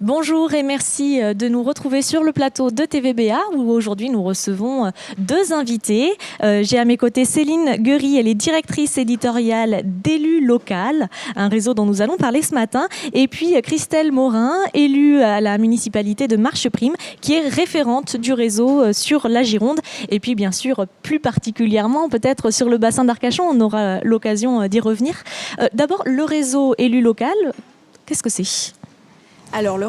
Bonjour et merci de nous retrouver sur le plateau de TVBA où aujourd'hui nous recevons deux invités. J'ai à mes côtés Céline Guery, elle est directrice éditoriale d'Élus Local, un réseau dont nous allons parler ce matin. Et puis Christelle Morin, élue à la municipalité de Marcheprime, qui est référente du réseau sur la Gironde. Et puis bien sûr, plus particulièrement peut-être sur le bassin d'Arcachon, on aura l'occasion d'y revenir. D'abord, le réseau Élus Local, qu'est-ce que c'est ? Alors, le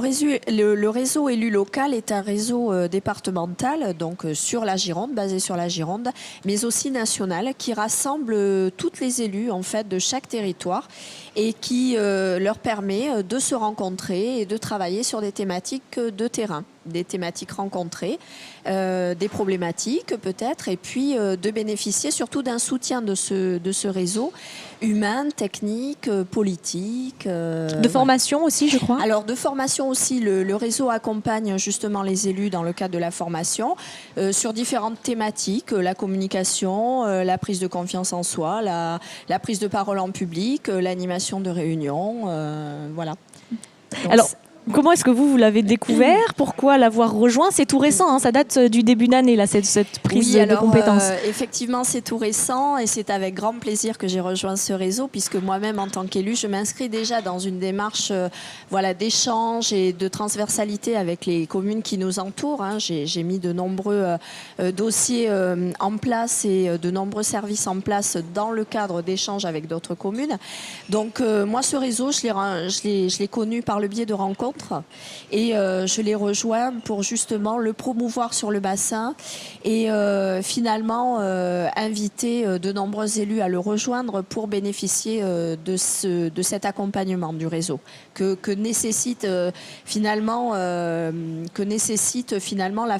réseau élu local est un réseau départemental, donc sur la Gironde, basé sur la Gironde, mais aussi national, qui rassemble toutes les élus en fait de chaque territoire et qui leur permet de se rencontrer et de travailler sur des thématiques de terrain, des thématiques rencontrées, des problématiques peut-être, et puis de bénéficier surtout d'un soutien de ce réseau humain, technique, politique. De formation aussi, je crois. Alors, de formation aussi, le réseau accompagne justement les élus dans le cadre de la formation sur différentes thématiques, la communication, la prise de confiance en soi, la prise de parole en public, l'animation de réunions, voilà. Donc, alors, comment est-ce que vous l'avez découvert ? Pourquoi l'avoir rejoint ? C'est tout récent, hein, ça date du début d'année, là, cette prise de compétences. Effectivement, c'est tout récent et c'est avec grand plaisir que j'ai rejoint ce réseau puisque moi-même, en tant qu'élue, je m'inscris déjà dans une démarche d'échange et de transversalité avec les communes qui nous entourent. Hein. J'ai mis de nombreux dossiers en place et de nombreux services en place dans le cadre d'échanges avec d'autres communes. Donc, moi, ce réseau, je l'ai connu par le biais de rencontres. Et je l'ai rejoint pour justement le promouvoir sur le bassin et finalement inviter de nombreux élus à le rejoindre pour bénéficier de cet accompagnement du réseau que nécessite finalement la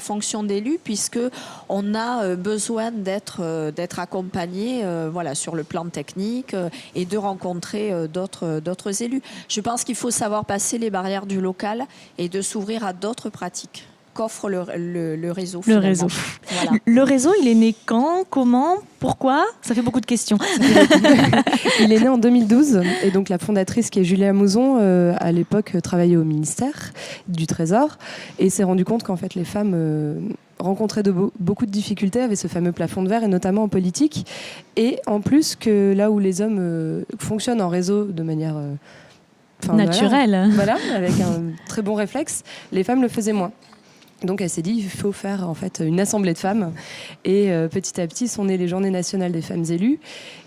fonction d'élu, puisque on a besoin d'être accompagné sur le plan technique et de rencontrer d'autres élus. Je pense qu'il faut savoir passer les barrières du local et de s'ouvrir à d'autres pratiques qu'offre le réseau. Le réseau. Voilà. Le réseau, il est né quand ? Comment ? Pourquoi ? Ça fait beaucoup de questions. Il est né en 2012 et donc la fondatrice, qui est Julia Mouzon, à l'époque travaillait au ministère du Trésor et s'est rendu compte qu'en fait les femmes rencontraient beaucoup de difficultés avec ce fameux plafond de verre et notamment en politique, et en plus que là où les hommes fonctionnent en réseau de manière naturelle. Voilà, avec un très bon réflexe, les femmes le faisaient moins. Donc elle s'est dit, il faut faire en fait une assemblée de femmes. Et petit à petit sont nées les Journées nationales des femmes élues.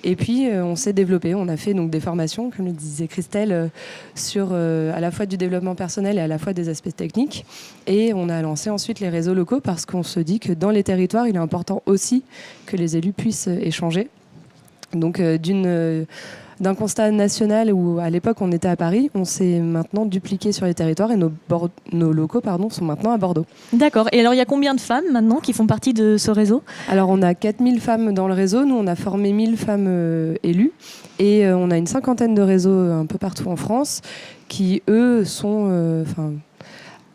Et puis on s'est développé. On a fait donc des formations, comme le disait Christelle, sur à la fois du développement personnel et à la fois des aspects techniques. Et on a lancé ensuite les réseaux locaux parce qu'on se dit que dans les territoires, il est important aussi que les élus puissent échanger. Donc d'un constat national où à l'époque on était à Paris, on s'est maintenant dupliqué sur les territoires et nos locaux sont maintenant à Bordeaux. D'accord. Et alors il y a combien de femmes maintenant qui font partie de ce réseau ? Alors on a 4000 femmes dans le réseau, nous on a formé 1000 femmes élues et on a une cinquantaine de réseaux un peu partout en France qui eux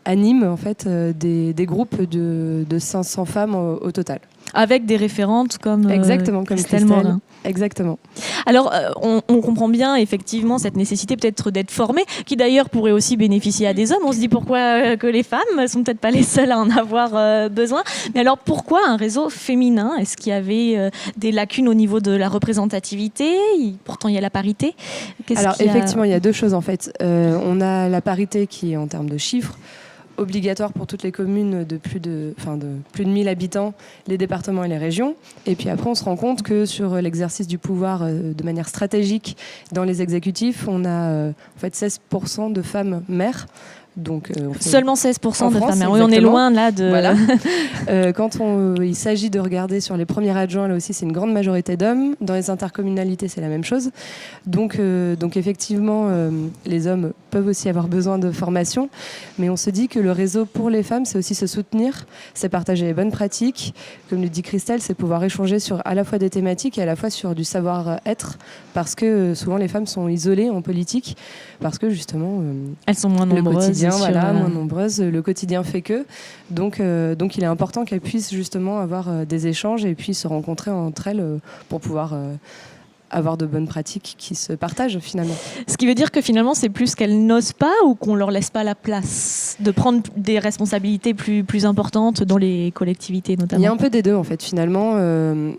animent en fait des groupes de 500 femmes au total. Avec des référentes comme Christelle Morin. Exactement. Alors, on comprend bien effectivement cette nécessité peut-être d'être formée, qui d'ailleurs pourrait aussi bénéficier à des hommes. On se dit pourquoi que les femmes sont peut-être pas les seules à en avoir besoin. Mais alors, pourquoi un réseau féminin ? Est-ce qu'il y avait des lacunes au niveau de la représentativité ? Pourtant, il y a la parité. Effectivement, il y a deux choses en fait. On a la parité qui est en termes de chiffres, obligatoire pour toutes les communes de plus de 1000 habitants, les départements et les régions. Et puis après, on se rend compte que sur l'exercice du pouvoir de manière stratégique dans les exécutifs, on a en fait 16% de femmes maires. Donc, seulement 16% de France, femmes. Oui, on est loin là de... Voilà. Quand il s'agit de regarder sur les premiers adjoints, là aussi, c'est une grande majorité d'hommes. Dans les intercommunalités, c'est la même chose. Donc effectivement, les hommes peuvent aussi avoir besoin de formation. Mais on se dit que le réseau pour les femmes, c'est aussi se soutenir, c'est partager les bonnes pratiques. Comme le dit Christelle, c'est pouvoir échanger sur à la fois des thématiques et à la fois sur du savoir-être. Parce que souvent, les femmes sont isolées en politique. Parce que justement... elles sont moins nombreuses. Moins nombreuses. Le quotidien fait que. Donc il est important qu'elles puissent justement avoir des échanges et puis se rencontrer entre elles pour pouvoir avoir de bonnes pratiques qui se partagent finalement. Ce qui veut dire que finalement, c'est plus qu'elles n'osent pas ou qu'on leur laisse pas la place de prendre des responsabilités plus importantes dans les collectivités notamment. Il y a un peu des deux en fait finalement.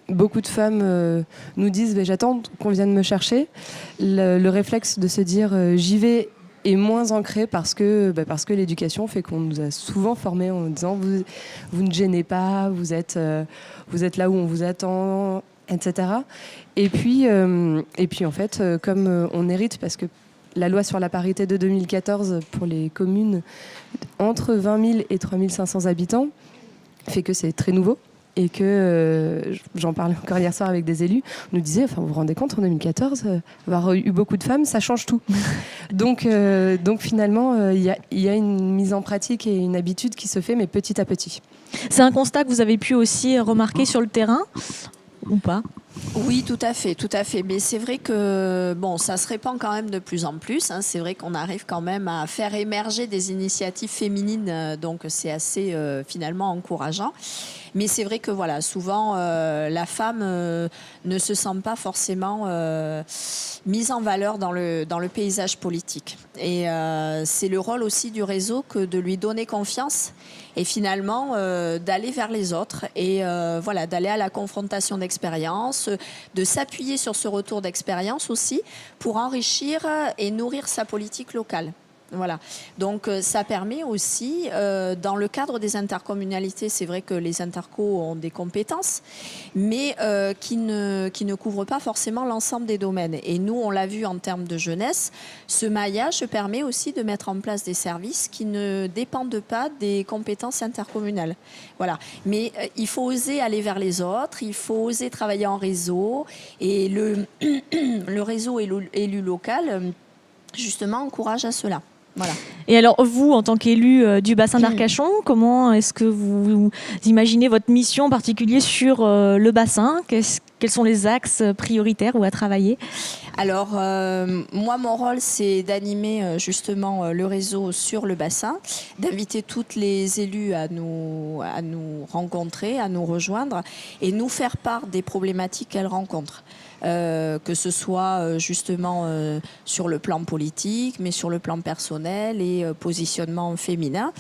Beaucoup de femmes nous disent j'attends qu'on vienne me chercher. Le réflexe de se dire j'y vais est moins ancré parce que l'éducation fait qu'on nous a souvent formés en disant vous ne gênez pas, vous êtes là où on vous attend, etc. Et puis en fait, comme on hérite, parce que la loi sur la parité de 2014 pour les communes entre 20 000 et 3 500 habitants fait que c'est très nouveau. Et que, j'en parlais encore hier soir avec des élus, on nous disait, vous vous rendez compte, en 2014, avoir eu beaucoup de femmes, ça change tout. Donc finalement, il y a une mise en pratique et une habitude qui se fait, mais petit à petit. C'est un constat que vous avez pu aussi remarquer sur le terrain ou pas ? Oui, tout à fait. Mais c'est vrai que ça se répand quand même de plus en plus. Hein. C'est vrai qu'on arrive quand même à faire émerger des initiatives féminines, donc c'est assez finalement encourageant. Mais c'est vrai que souvent la femme ne se sent pas forcément mise en valeur dans le paysage politique. Et c'est le rôle aussi du réseau que de lui donner confiance et finalement d'aller vers les autres et d'aller à la confrontation d'expériences, de s'appuyer sur ce retour d'expérience aussi pour enrichir et nourrir sa politique locale. Voilà. Donc ça permet aussi, dans le cadre des intercommunalités, c'est vrai que les intercos ont des compétences, mais qui ne couvrent pas forcément l'ensemble des domaines. Et nous, on l'a vu en termes de jeunesse, ce maillage permet aussi de mettre en place des services qui ne dépendent pas des compétences intercommunales. Voilà. Mais il faut oser aller vers les autres, il faut oser travailler en réseau, et le réseau élu local, justement, encourage à cela. Voilà. Et alors, vous, en tant qu'élu du bassin d'Arcachon, comment est-ce que vous imaginez votre mission en particulier sur le bassin ? Quels sont les axes prioritaires ou à travailler ? Alors, moi, mon rôle, c'est d'animer justement le réseau sur le bassin, d'inviter toutes les élus à nous rencontrer, à nous rejoindre et nous faire part des problématiques qu'elles rencontrent. Que ce soit justement sur le plan politique, mais sur le plan personnel et positionnement féminin.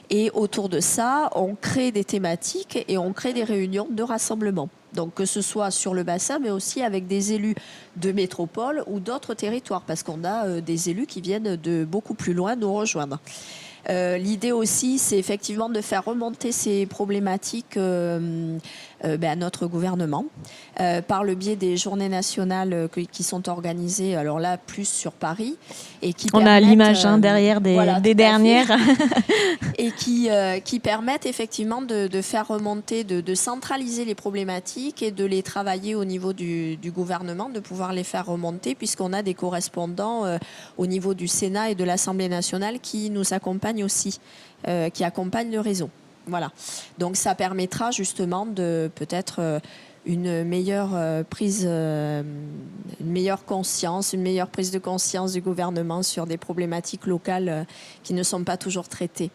Et autour de ça, on crée des thématiques et on crée des réunions de rassemblement. Donc que ce soit sur le bassin, mais aussi avec des élus de métropole ou d'autres territoires, parce qu'on a des élus qui viennent de beaucoup plus loin nous rejoindre. L'idée aussi, c'est effectivement de faire remonter ces problématiques à notre gouvernement par le biais des journées nationales qui sont organisées, alors là, plus sur Paris. Et qui on a l'image derrière des dernières. Et qui permettent effectivement de faire remonter, de centraliser les problématiques et de les travailler au niveau du gouvernement, de pouvoir les faire remonter, puisqu'on a des correspondants au niveau du Sénat et de l'Assemblée nationale qui nous accompagnent aussi, qui accompagnent le réseau. Voilà. Donc ça permettra justement de peut-être une meilleure prise de conscience du gouvernement sur des problématiques locales qui ne sont pas toujours traitées.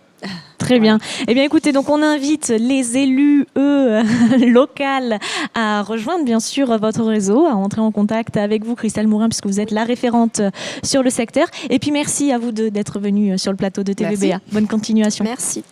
Très bien. Eh bien, écoutez, donc on invite les élus, locales, à rejoindre bien sûr votre réseau, à entrer en contact avec vous, Christelle Mourin, puisque vous êtes la référente sur le secteur. Et puis merci à vous deux d'être venus sur le plateau de TVBA. Merci. Bonne continuation. Merci.